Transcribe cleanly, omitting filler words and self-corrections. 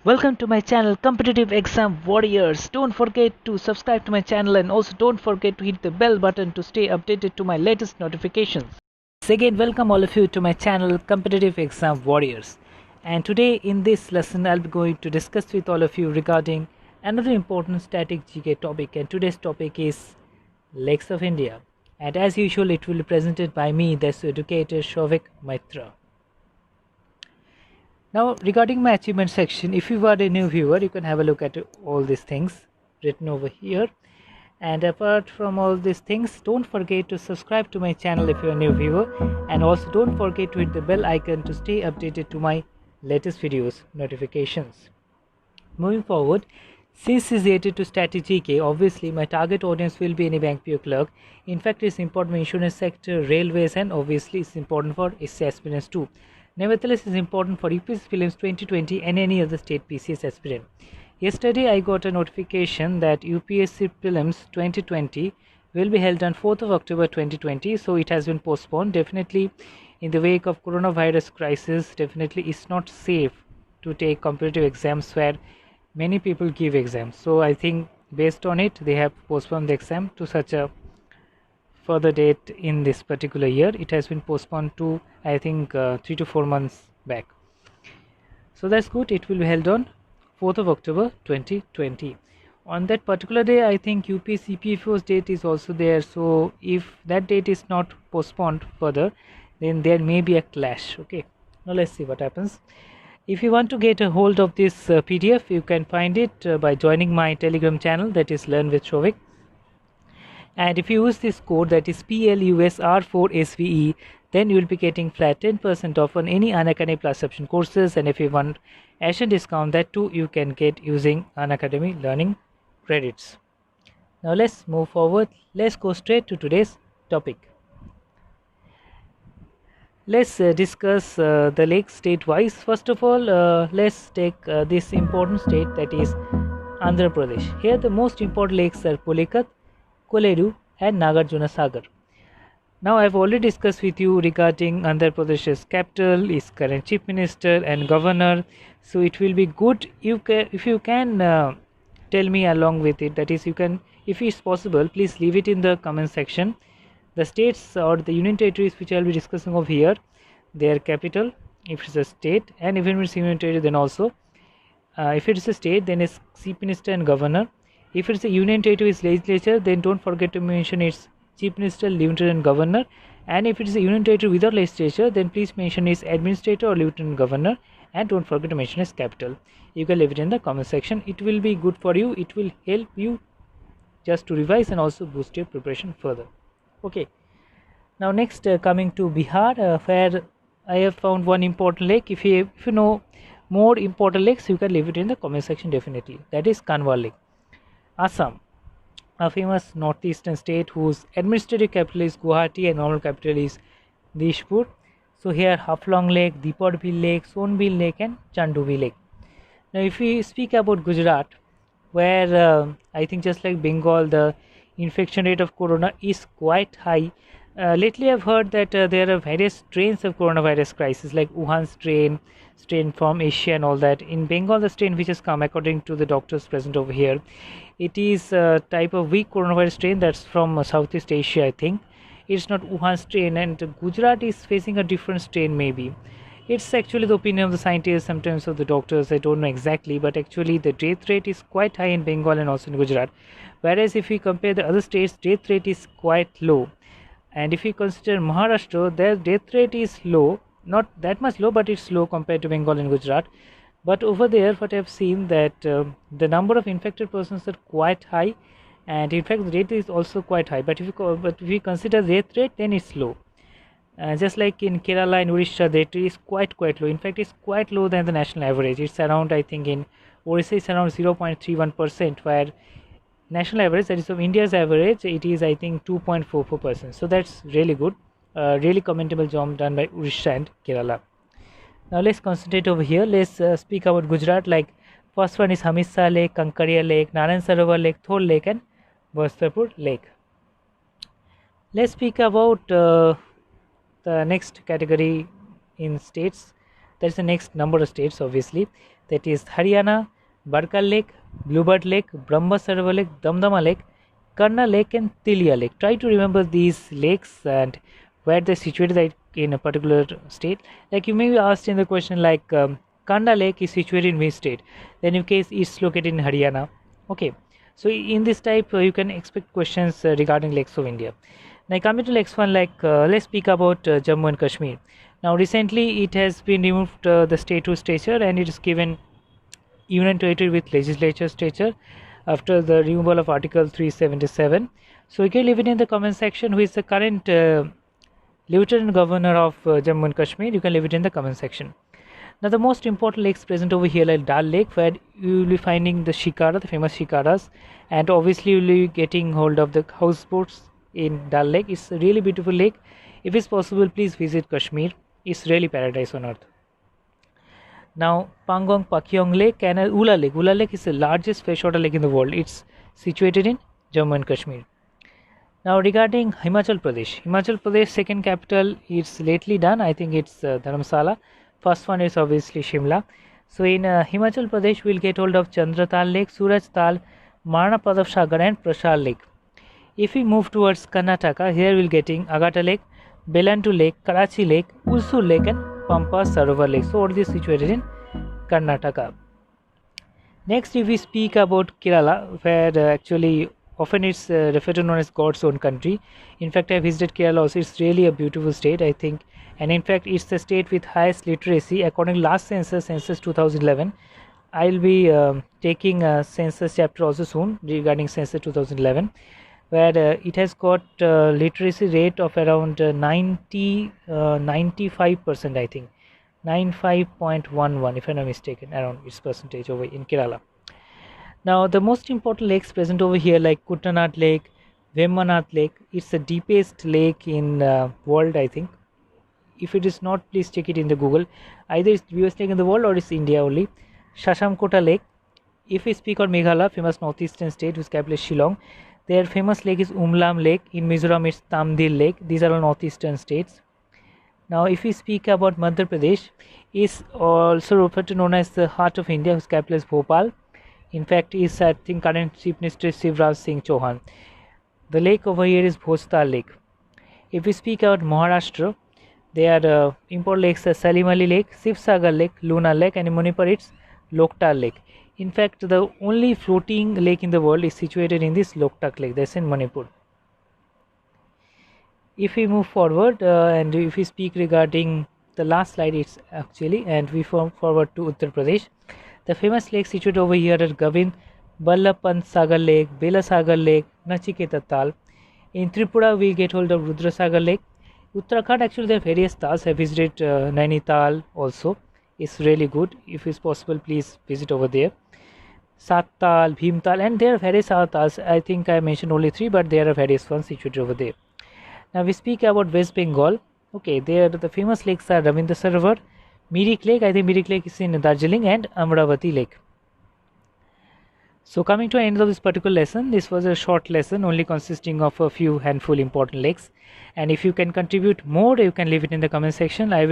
Welcome to my channel Competitive Exam Warriors. Don't forget to subscribe to my channel and also don't forget to hit the bell button to stay updated to my latest notifications. Once again, welcome all of you to my channel Competitive Exam Warriors. And today in this lesson I'll be going to discuss with all of you regarding another important static GK topic, and today's topic is Lakes of India. And as usual it will be presented by me, the educator Shouvik Maitra. Now regarding my achievement section, if you are a new viewer, you can have a look at all these things written over here. And apart from all these things, don't forget to subscribe to my channel if you are a new viewer, and also don't forget to hit the bell icon to stay updated to my latest videos notifications. Moving forward, since it's related to static GK, obviously my target audience will be any bank PO clerk. In fact, it's important for insurance sector, railways, and obviously it's important for SC aspirants too. Nevertheless, it's important for UPSC Prelims 2020 and any other state PCS aspirant. Yesterday, I got a notification that UPSC Prelims 2020 will be held on 4th of October 2020, so it has been postponed. Definitely, in the wake of coronavirus crisis, definitely it's not safe to take competitive exams where many people give exams. So I think based on it, they have postponed the exam to such a further date in this particular year. It has been postponed to I think 3 to 4 months back. So that's good. It will be held on 4th of October 2020. On that particular day, I think UPSC CPFO's date is also there. So if that date is not postponed further, then there may be a clash. Okay, now let's see what happens. If you want to get a hold of this PDF, you can find it by joining my Telegram channel, that is Learn with Shouvik. And if you use this code, that is PLUSR4SVE, then you will be getting flat 10% off on any Unacademy Plus option courses. And if you want Asian discount, that too you can get using Unacademy learning credits. Now let's move forward. Let's go straight to today's topic. Let's discuss the lakes state-wise. First of all, let's take this important state, that is Andhra Pradesh. Here the most important lakes are Pulicat, Koleru and Nagarjuna Sagar. Now I have already discussed with you regarding Andhra Pradesh's capital, its current chief minister and governor. So it will be good if you can tell me along with it. That is, you can, if it's possible, please leave it in the comment section. The states or the union territories which I will be discussing over here, their capital, if it's a state, and if it's a union territory, then also if it is a state, then it's chief minister and governor. If it's a union territory, it's legislature, then don't forget to mention its chief minister, lieutenant governor. And if it is a union territory without legislature, then please mention its administrator or lieutenant governor, and don't forget to mention its capital. You can leave it in the comment section. It will be good for you. It will help you just to revise and also boost your preparation further. Okay. Now next, coming to Bihar, where I have found one important lake. If you know more important lakes, you can leave it in the comment section definitely. That is Kanwar Lake. Assam, a famous northeastern state whose administrative capital is Guwahati and normal capital is Dishpur. So here Haflong Lake, Deepadville Lake, Sonbil Lake and Chanduvi Lake. Now if we speak about Gujarat, where I think just like Bengal, the infection rate of corona is quite high. Lately I've heard that there are various strains of coronavirus crisis, like Wuhan strain from Asia and all that. In Bengal, the strain which has come, according to the doctors present over here, it is a type of weak coronavirus strain that's from Southeast Asia, I think. It's not Wuhan strain, and Gujarat is facing a different strain maybe. It's actually the opinion of the scientists, sometimes of the doctors, I don't know exactly, but actually the death rate is quite high in Bengal and also in Gujarat. Whereas if we compare the other states, death rate is quite low. And if we consider Maharashtra, their death rate is low, not that much low, but it's low compared to Bengal and Gujarat. But over there, what I've seen, that the number of infected persons are quite high, and in fact the rate is also quite high. But if we consider death rate, then it's low. Just like in Kerala and Odisha, the rate is quite low. In fact, it's quite low than the national average. It's around, I think in Odisha, it's around 0.31%, where national average, that is of India's average, it is I think 2.44%. So that's really good. Really commendable job done by Odisha and Kerala. Now let's concentrate over here. Let's speak about Gujarat. Like first one is Hamisa Lake, Kankaria Lake, Narayan Sarovar Lake, Thol Lake and Vastrapur Lake. Let's speak about the next category in states. That's the next number of states, obviously. That is Haryana, Barkal Lake, Bluebird Lake, Brahma Sarovar Lake, Damdama Lake, Karna Lake, and Tilia Lake. Try to remember these lakes and where they're situated in a particular state. Like you may be asked in the question, like Kanda Lake is situated in which state? Then in case it's located in Haryana. Okay, so in this type you can expect questions regarding lakes of India. Now coming to next one, like let's speak about Jammu and Kashmir. Now recently it has been removed the statehood stature, and it is given union territory with legislature stature after the removal of Article 377. So you can leave it in the comment section. Who is the current Lieutenant Governor of Jammu and Kashmir? You can leave it in the comment section. Now the most important lakes present over here, like Dal Lake, where you will be finding the shikara, the famous shikaras, and obviously you will be getting hold of the houseboats in Dal Lake. It's a really beautiful lake. If it's possible, please visit Kashmir. It's really paradise on earth. Now Pangong Pakyong Lake and Ula Lake. Ula Lake is the largest freshwater lake in the world. It's situated in Jammu and Kashmir. Now regarding Himachal Pradesh second capital is lately done. I think it's Dharamsala. First one is obviously Shimla. So in Himachal Pradesh, we'll get hold of Chandratal Lake, Suraj Tal, Marna Padav Sagar, and Prashar Lake. If we move towards Karnataka, here we'll getting Agata Lake, Belantu Lake, Karachi Lake, Ulsur Lake, and Pampa Sarovar Lake. So all these situated in Karnataka. Next, if we speak about Kerala, where actually often it's referred to known as God's own country. In fact, I visited Kerala also. It's really a beautiful state, I think, and in fact it's the state with highest literacy according to last census 2011. I'll be taking a census chapter also soon regarding census 2011, where it has got literacy rate of around 95%, I think 95.11 if I'm not mistaken, around its percentage over in Kerala. Now the most important lakes present over here, like Kuttanath Lake, Vemanath Lake, it's the deepest lake in world, I think. If it is not, please check it in the Google. Either it's the deepest lake in the world or it's India only. Shashamkota Lake. If we speak on Meghalaya, famous northeastern state whose capital is Shillong, their famous lake is Umlam Lake. In Mizoram it's Tamdil Lake. These are all northeastern states. Now if we speak about Madhya Pradesh, is also referred to known as the heart of India, whose capital is Bhopal. In fact, is I think current Chief Minister Shivraj Singh Chauhan. The lake over here is Bhostal Lake. If we speak about Maharashtra, there are important lakes: Salim Ali Lake, Sivsagar Lake, Luna Lake, and in Manipur it's Loktak Lake. In fact, the only floating lake in the world is situated in this Loktak Lake. That's in Manipur. If we move forward and if we speak regarding the last slide, it's actually, and we forward to Uttar Pradesh. The famous lakes situated over here are Govind, Ballapant Sagar Lake, Bela Sagar Lake, Nachiketa Tal. In Tripura, we get hold of Rudrasagar Lake. Uttarakhand, actually, there are various tals. I visited Nainital also. It's really good. If it's possible, please visit over there. Sattal, Bhimtal, and there are various other tals. I think I mentioned only 3, but there are various ones situated over there. Now we speak about West Bengal. Okay, there the famous lakes are Ravindra Sarovar, Mirik Lake, I think Mirik Lake is in Darjeeling, and Amravati Lake. So coming to the end of this particular lesson, this was a short lesson only consisting of a few handful important lakes, and if you can contribute more, you can leave it in the comment section. I will